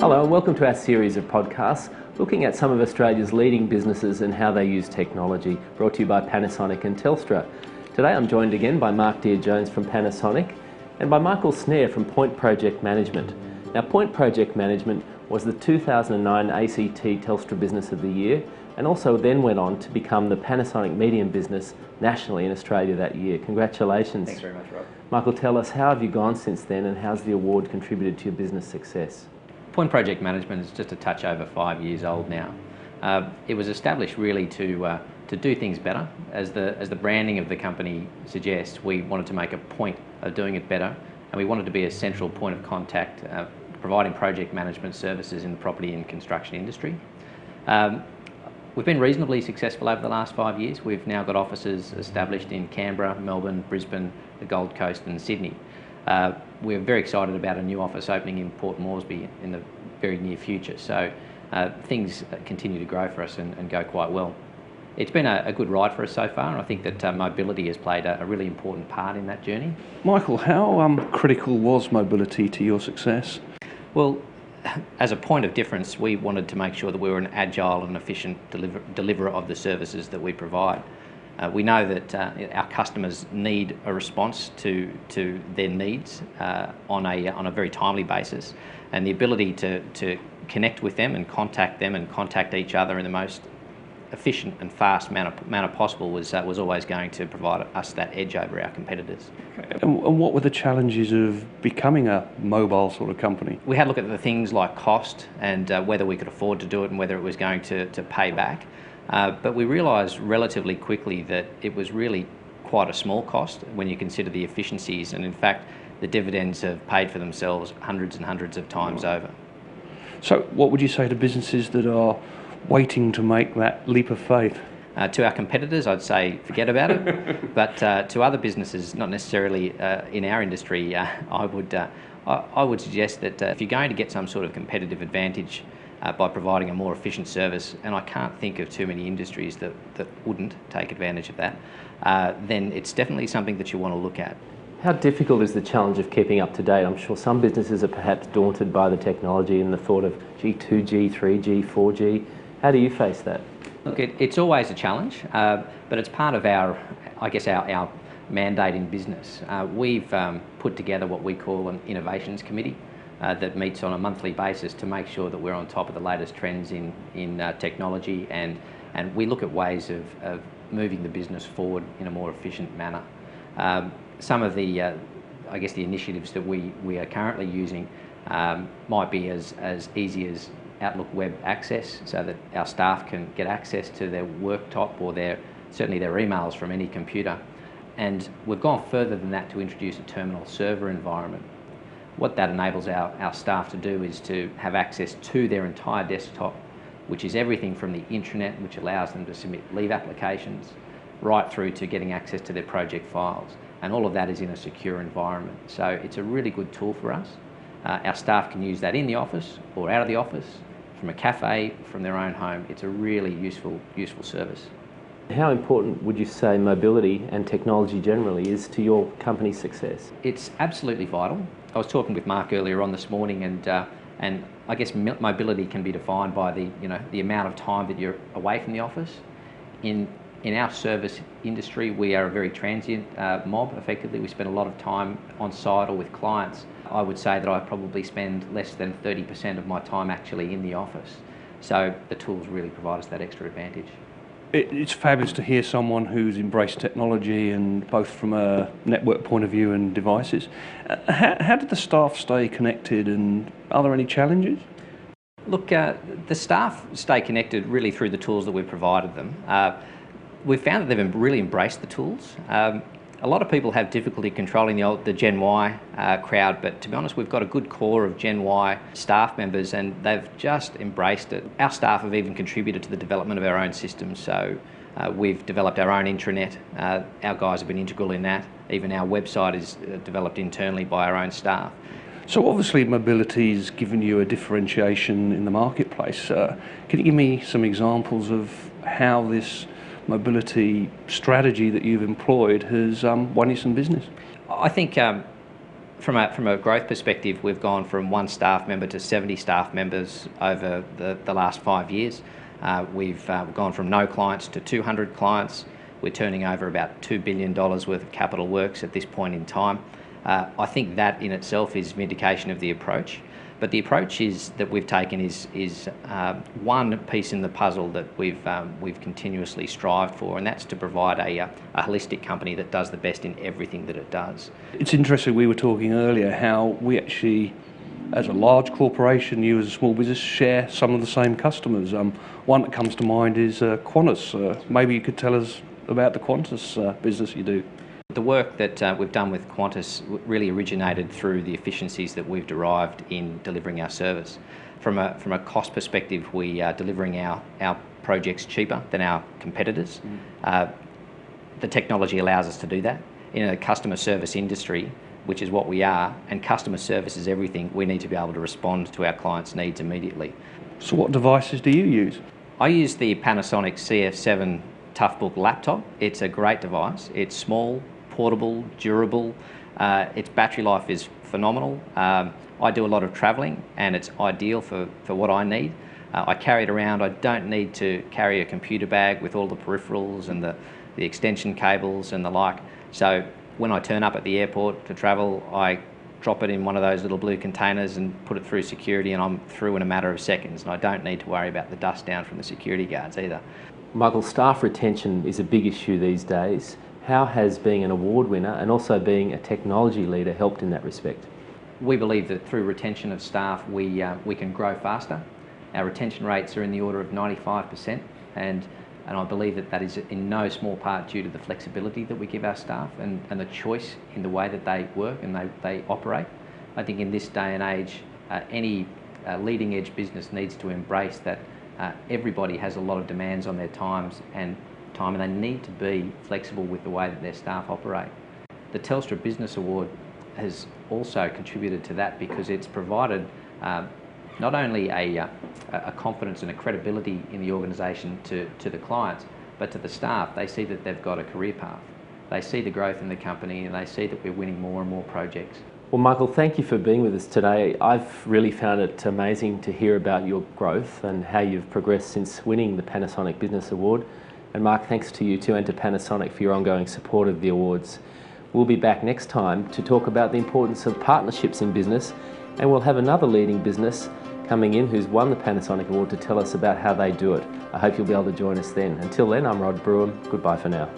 Hello and welcome to our series of podcasts looking at some of Australia's leading businesses and how they use technology, brought to you by Panasonic and Telstra. Today I'm joined again by Mark Dear-Jones from Panasonic and by Michael Snare from Point Project Management. Now, Point Project Management was the 2009 ACT Telstra Business of the Year and also then went on to become the Panasonic Medium Business nationally in Australia that year. Congratulations. Thanks very much, Rob. Michael, tell us, how have you gone since then and how's the award contributed to your business success? Point Project Management is just a touch over 5 years old now. It was established really to do things better. As the branding of the company suggests, we wanted to make a point of doing it better, and we wanted to be a central point of contact, providing project management services in the property and construction industry. We've been reasonably successful over the last 5 years. We've now got offices established in Canberra, Melbourne, Brisbane, the Gold Coast and Sydney. We're very excited about a new office opening in Port Moresby in the very near future. So things continue to grow for us and go quite well. It's been a good ride for us so far, and I think that mobility has played a really important part in that journey. Michael, how critical was mobility to your success? Well, as a point of difference, we wanted to make sure that we were an agile and efficient deliverer of the services that we provide. We know that our customers need a response to their needs on a very timely basis, and the ability to connect with them and contact each other in the most efficient and fast manner possible was always going to provide us that edge over our competitors. And what were the challenges of becoming a mobile sort of company? We had a look at the things like cost and whether we could afford to do it and whether it was going to pay back. But we realised relatively quickly that it was really quite a small cost when you consider the efficiencies, and in fact the dividends have paid for themselves hundreds and hundreds of times over. So what would you say to businesses that are waiting to make that leap of faith? To our competitors, I'd say forget about it. But to other businesses, not necessarily in our industry, I would suggest that if you're going to get some sort of competitive advantage by providing a more efficient service, and I can't think of too many industries that wouldn't take advantage of that, then it's definitely something that you want to look at. How difficult is the challenge of keeping up to date? I'm sure some businesses are perhaps daunted by the technology and the thought of 2G, 3G, 4G. How do you face that? Look, it's always a challenge, but it's part of our mandate in business. We've put together what we call an innovations committee that meets on a monthly basis to make sure that we're on top of the latest trends in technology, and we look at ways of moving the business forward in a more efficient manner. Some of the initiatives that we are currently using might be as easy as Outlook Web Access, so that our staff can get access to their worktop or certainly their emails from any computer. And we've gone further than that to introduce a terminal server environment. What that enables our staff to do is to have access to their entire desktop, which is everything from the intranet, which allows them to submit leave applications, right through to getting access to their project files. And all of that is in a secure environment. So it's a really good tool for us. Our staff can use that in the office or out of the office, from a cafe, from their own home. It's a really useful service. How important would you say mobility and technology generally is to your company's success? It's absolutely vital. I was talking with Mark earlier on this morning, and I guess mobility can be defined by the amount of time that you're away from the office. In our service industry, we are a very transient mob. Effectively, we spend a lot of time on site or with clients. I would say that I probably spend less than 30% of my time actually in the office. So the tools really provide us that extra advantage. It's fabulous to hear someone who's embraced technology, and both from a network point of view and devices. How did the staff stay connected, and are there any challenges? Look, the staff stay connected really through the tools that we've provided them. We've found that they've really embraced the tools. A lot of people have difficulty controlling the Gen Y crowd, but to be honest, we've got a good core of Gen Y staff members, and they've just embraced it. Our staff have even contributed to the development of our own systems, so we've developed our own intranet. Our guys have been integral in that. Even our website is developed internally by our own staff. So obviously mobility's given you a differentiation in the marketplace. Can you give me some examples of how this mobility strategy that you've employed has won you some business? I think From a growth perspective, we've gone from 1 staff member to 70 staff members over the last 5 years. We've gone from no clients to 200 clients. We're turning over about $2 billion worth of capital works at this point in time. I think that in itself is vindication of the approach. But the approach that we've taken is one piece in the puzzle that we've continuously strived for, and that's to provide a holistic company that does the best in everything that it does. It's interesting, we were talking earlier how we actually, as a large corporation, you as a small business, share some of the same customers. One that comes to mind is Qantas. Maybe you could tell us about the Qantas business you do. The work that we've done with Qantas really originated through the efficiencies that we've derived in delivering our service. From a cost perspective, we are delivering our projects cheaper than our competitors. The technology allows us to do that. In a customer service industry, which is what we are, and customer service is everything, we need to be able to respond to our clients' needs immediately. So what devices do you use? I use the Panasonic CF7 Toughbook laptop. It's a great device. It's small, portable, durable. Its battery life is phenomenal. I do a lot of travelling and it's ideal for what I need. I carry it around. I don't need to carry a computer bag with all the peripherals and the extension cables and the like. So when I turn up at the airport to travel, I drop it in one of those little blue containers and put it through security, and I'm through in a matter of seconds, and I don't need to worry about the dust down from the security guards either. Michael, staff retention is a big issue these days. How has being an award winner and also being a technology leader helped in that respect? We believe that through retention of staff, we can grow faster. Our retention rates are in the order of 95%, and I believe that is in no small part due to the flexibility that we give our staff and the choice in the way that they work and they operate. I think in this day and age, any leading edge business needs to embrace that everybody has a lot of demands on their time, and they need to be flexible with the way that their staff operate. The Telstra Business Award has also contributed to that because it's provided not only a confidence and a credibility in the organisation to the clients, but to the staff. They see that they've got a career path. They see the growth in the company and they see that we're winning more and more projects. Well, Michael, thank you for being with us today. I've really found it amazing to hear about your growth and how you've progressed since winning the Panasonic Business Award. And Mark, thanks to you too and to Panasonic for your ongoing support of the awards. We'll be back next time to talk about the importance of partnerships in business, and we'll have another leading business coming in who's won the Panasonic Award to tell us about how they do it. I hope you'll be able to join us then. Until then, I'm Rod Brewham. Goodbye for now.